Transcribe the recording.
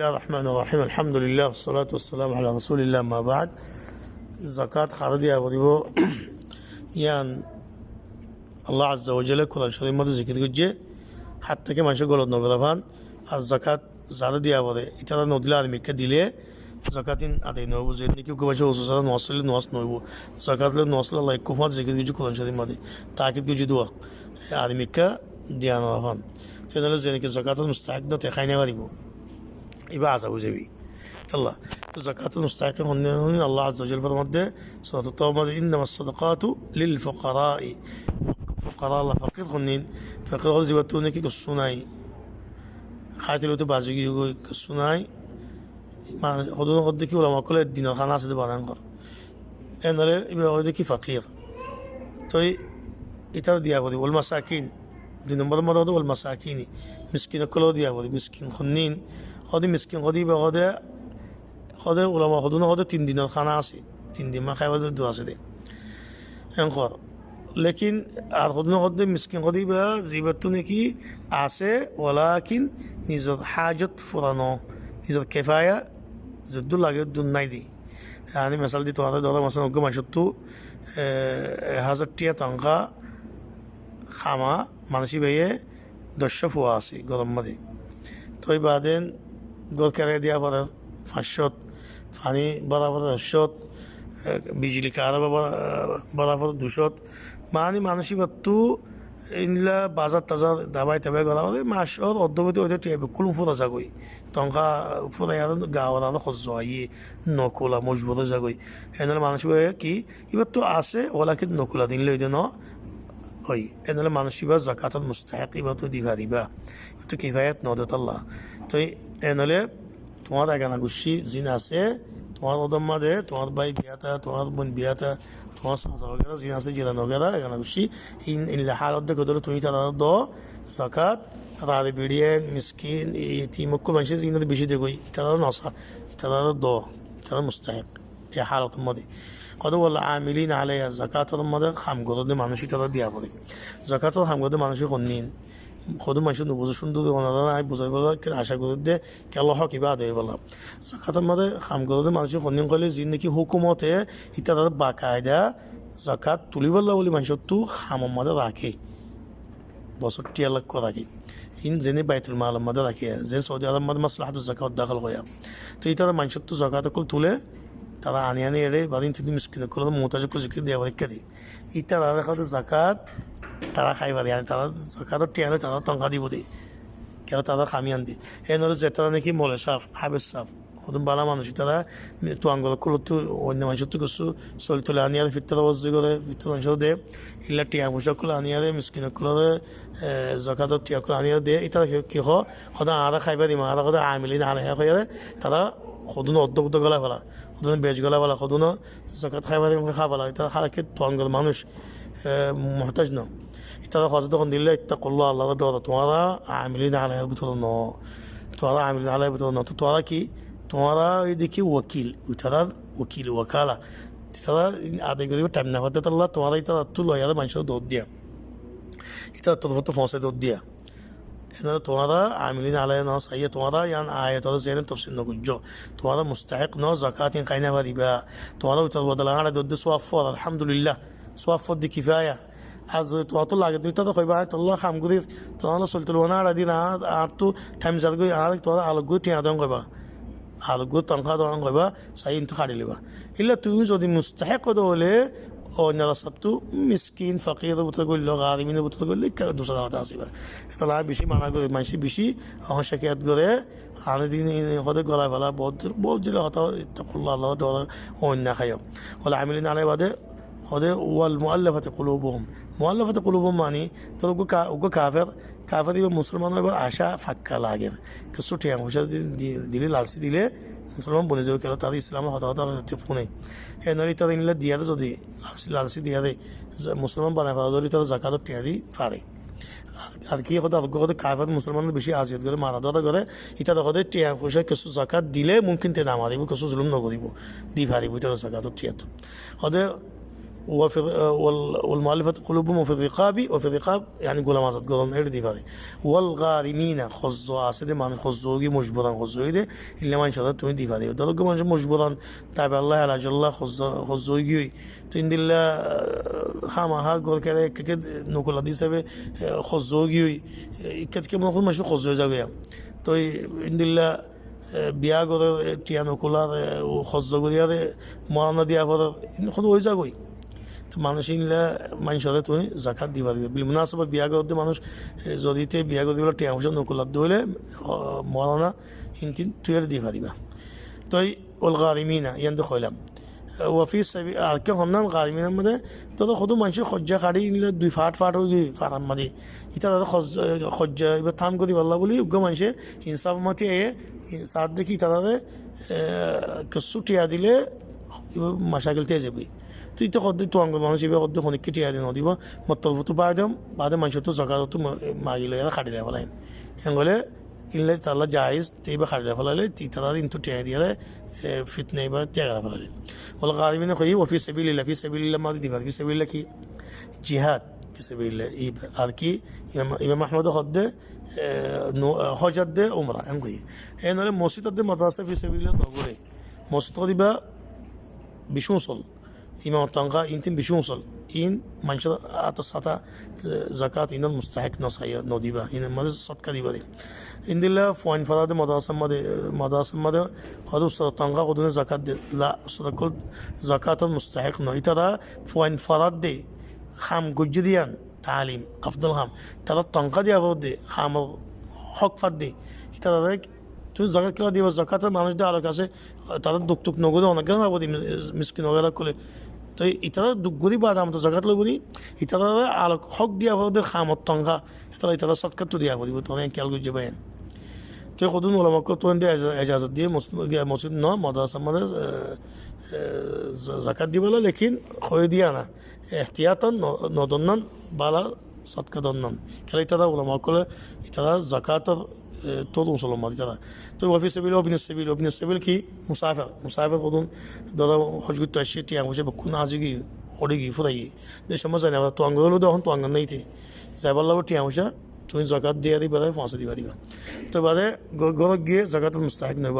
الله الرحمن الرحيم الحمد لله والصلاة والسلام على رسول الله ما بعد زكاة خاردية وديبو يان الله عز وجل كل شيء ما ذكر جه حتى كمان شو قولنا نقولان الزكاة زاد ديا وده إتلا نودلا على مكة دليل زكاتين أدي نوبو زين نيكو كباشة وسوسا نواصل نوبو زكاة له نواصل الله يكفون ذكر جه كل شيء ما دي تأكيد جدوا على مكة ديانا وفان تنال زين كزكاة المستحق ده تخينه وديبو إباعة وزبي الله زكاة المستحق هن الله عز وجل فرمده سورة التوبة إنما الصدقات للفقراء فقراء الله فقير هنين فقير غزي وتونك كالسناي حياتي لو تبازيكي يقول كالسناي ما خدونا خدكي ولا ما كل الدين الخناس ده بانانقر أنا له يبقى خدكي فقير توي إتر ديابودي والمساكين دين مرة والمساكين مسكين كله ديابودي مسكين خنين خدي مسكين خدي بخدا خدا ولا ما خدونا خدا 3 دينار خانة أسي 3 دينار ما خير دراسة ده إنقار لكن خدونا خدا مسكين خدي بها زيبتوني كي أسي ولكن نزد حاجة فرانو نزد كفاية زد الله يدون نايدي يعني مثلا دي توارد دولا مثلا وقم أشوتو هذا تيا تانغا خاما مانشي بيه دشة فواسي قدام مدي توي بعدين گل کرده دیا برای فشت فانی برای شت بیجلی کاره برای دوشت معنی مانشی با تو اینلا بازار تازه دبای تبای گذاره ماشور ادوبه تو تیه بکلم فرا زگوی تانگا فرا یادن گاورانه خزایی نکولا مجبور زگوی اینلا مانشی با کی ایبت تو آسه ولکن نکولا دین لیده نه اوی اینلا مانشی با زکات المستحقی با تو دیواری با تو کفایت نودت الله توی এনলে তোমার এখানে গুছি জিন আছে তোমার ওদম মাদে তোমার ভাই বিয়াতা তোমার বোন বিয়াতা তোমার সাসা वगैरह জিন আছে জিরান वगैरह এখানে গুছি ইন হালত দেখো তুমি তারা দ যাকাত রাদে বিডিয়েন মিসকিন ইতিম কো মানুষ জিন বেশি দেখই তারা নসা তারা দ তারা মুস্তাহিক এই হালত মধ্যে কত বল আমিলিন আলাইয়া যাকাতের মধ্যে খাম গদে মানুষ তারা দিয়া পড়ে যাকাতের খাম গদে মানুষ কোনদিন خودم ماشین دو بزرگ شدند و آنها را بزرگ بودند که عشق بوده که الله حاکی بعده بالا زکات ماده خامگذاری ماشین خونین قلی زندگی حکومته ایتادار باقاعده زکات تولی بالا ولی ماشین تو خام ماده راکی بسیار تیالک کردی این زنی بیت المال ماده راکی زن سعودی عرب ماده مصلحت زکات داخل گویا تو ایتادار ماشین تو زکات کل توله ترا آنیانی ایره بعدین تو مسکین کلاه موتاج کل ذکر دیواره کردی ایتادار خود زکات তারা খাইবার yani তারা কারো টিয়ালে তারা টঙ্কা দিব দি কেন তারা খামিয়ান দি এনরে যেটা নাকি মলে সাফ হাবেস সাফ ওদম বালা মানুষ তারা তো আঙ্গল কুলো তো অন্য মানুষ তো কিছু সলতলে আনিয়ার ফিতরা বসে করে ফিতরা অংশ দে ইল্লা টিয়া পোশাক কুলো আনিয়ারে মিসকিন কুলো জাকাত টিয়া কুলো আনিয়ার দে এটা কি হ খদা আরা খাইবা দি মারা খদা আমিলিন আলাইহা কইরে তারা খদুন অদ্দ গলা ফলা খদুন বেজ গলা ফলা খদুন জাকাত খাইবা দি খাওয়া এটা হারাকে তো আঙ্গল মানুষ محتاج না إتلا خاصة تكون دلله اتقوا الله الله رب توارا عاملين على بتونا توارا عاملين على بتونا توارا كي توارا يدكي وكيل وترى وكيل وكالة ترى هذا يقولي تمنع فتة الله توارا يترى طول يا ما نشوف دوديا يترى تضبط فانسة دوديا إن توارا عاملين على ناس أي توارا يعني آية ترى زين تفسير نقول جو توارا مستحق ناس زكاة قينا وربا توارا يترى بدل على دود سوافر الحمد لله سوافر دي كفاية از تو اطول لگه دیتا تو خیلی باید الله خام گذیر تو آن سلطه لونا را دینا آتو تیم زد گوی آرک تو آل گوی تیم دان گوی با آل گوی تانکا دان گوی با سعی انتو خالی لی با إلا تو این زودی مستحق دوله او نرسب تو مسکین فقیر بوده گوی لغ عالمین بوده گوی لیک دوسرا دعوت آسی با اطلاع بیشی معنا گوی منشی بیشی آن شکایت گوی آن دین خود گلای والا بود جل خطا اتقوا الله دولا او نخیام ولی عاملین علی بعد هذا والمؤلفة قلوبهم مؤلفة قلوبهم معني تلقوا كافر يبقى مسلمان يبقى عشاء فكّا لاجن كسوتي يعني وش دليل لالسي دليل مسلمان بني جو كلا تاري إسلام هذا تفهمني هي نري ترى إن لا ديار زودي لالسي ديار مسلمان بنا فهذا ترى زكاة تيادي فاري أركي خدا أركو كافر مسلمان بيشي عزيز كده ما رضا كده إذا خدا تيا وش كسو زكاة دليل ممكن تنام عليه كسو ظلم نقولي بو دي فاري بو ترى زكاة تيادو هذا والمؤلفة قلوبهم وفي الرقاب يعني غلام آزاد غلام إردي فادي والغارمين خزوا عسد مان خزوجي مجبران خزوجي ده إلا ما إن شاء الله توين دي فادي ده لو كمان مجبران تابع الله على الله خزوجي تين الله هما ها قول كده كده نقول هذه سبب خزوجي كده كم نقول مش خزوجي زاوية تو إن الله বিয়া করে টিয়ানো খোলার খরচগুলি আর মহানা দিয়া পড়ার কোনো হয়ে যাবই তো মানুষ ইনলে মানুষের তুমি জাকাত দিবা দিবে বিলমুনা সব বিয়া করতে মানুষ যদিতে বিয়া করে দিলে টিয়া পয়সা নকুলার দইলে মহানা ইনতিন তুই দিবা দিবা তো ওল গারিমিনা ইয়ান তো কইলাম ওয়াফি সাবি আর কে হন্নান গারিমিনার মধ্যে তো কত মানুষ খজ্জা কাটি ইনলে দুই ফাট হয়ে গিয়ে ফারাম মারি ইটা তাদের খজ্জা এবার থাম করি পারলা বলি উগ্র মানুষে ইনসাফ মতে সাত দেখি তাদের কিছু টিয়া দিলে মাসাগিল তেয়ে যাবি তুই তো কদ্দি তো অঙ্গ মানুষ এবার কদ্দি খনিককে টিয়া দিয়ে নদিব মতলবতো বাড়াম বাদে মানুষের তো জগাতো মাগিলে খাড়িলে ফেলাইম হেঙ্গলে ইনলে তালা জাহিজ এইবার খাড়িলে ফেলালে তি তারা কিন্তু টিয়া দিয়ে ফিতনে এবার ত্যাগা ফেলালে বলে গারিমিনে কই ওফি সাবিলিল্লাহ ফি সাবিলিল্লাহ মাদি দিবা ফি সাবিলিল্লাহ কি জিহাদ ফি সাবিলিল্লাহ আর কি ইমাম আহমদ হদ্দে হজত দে উমরা এম কই এনেহলে মসজিদ দে মাদ্রাসা ফি সাবিলিল্লাহ নগরে মসজিদ দিবা বিশুসল ইমাম তঙ্কা ইনতিন বিশুসল ইন মানুষের আত সাতা জাকাত ইন মুস্তাহিক নসাইয়া নদিবা ইন মাঝে সৎকা দিবা দে ইন্দিল্লা ফোয়াইন ফারাদে মাদ্রাসা মাদে হদু তঙ্কা কদুনে জাকাত দে লা সদকল জাকাত মুস্তাহিক ন ইতারা ফোয়াইন ফারাদ দে খাম গুজ্জি দিয়ান তালিম আফদল খাম তারা তঙ্কা দিয়া দে খাম হক ফাদ দে ইতারা তুই জাকাত কেলা দিবা জাকাতের মানুষদের আলোক আছে তাদের দুঃখ টুক নগদে অনেক কেন ভাবো মিসকিন ওগেরা করলে তো ইতারা দুঃখ গরি বাদ আমাদের জাকাত লগরি ইতারা আলোক হক দিয়া ভাবো খামত তঙ্কা ইতারা ইতারা সৎকার তো দিয়া বলিব তোনে খেয়াল গুজে পাইন তো কদুন ওলামাক তো এজাজত দিয়ে মসজিদ ন মাদ্রাসা মানে জাকাত দিবলে লেকিন হয়ে দিয়া না এহতিয়াতন নদন্নন বালা সৎকা দন্নন খেলা ইতারা ওলামাক ইতারা জাকাতর todo musulman itada to وفي سبيل وابن السبيل কি মুসাফির কদুন দাদা হজ করতে আসছে টিয়া বসে বকুন আজিগি হড়িগি ফুরাই দেশ সময় না তো আঙ্গুল তখন তো আঙ্গুল নাইতে যাইবার লাগো টিয়া বসে তুমি জাকাত দিয়া দিবা ফাঁসে দিবা তো বাদে গরক গিয়ে জাকাত মুস্তাহিক নয়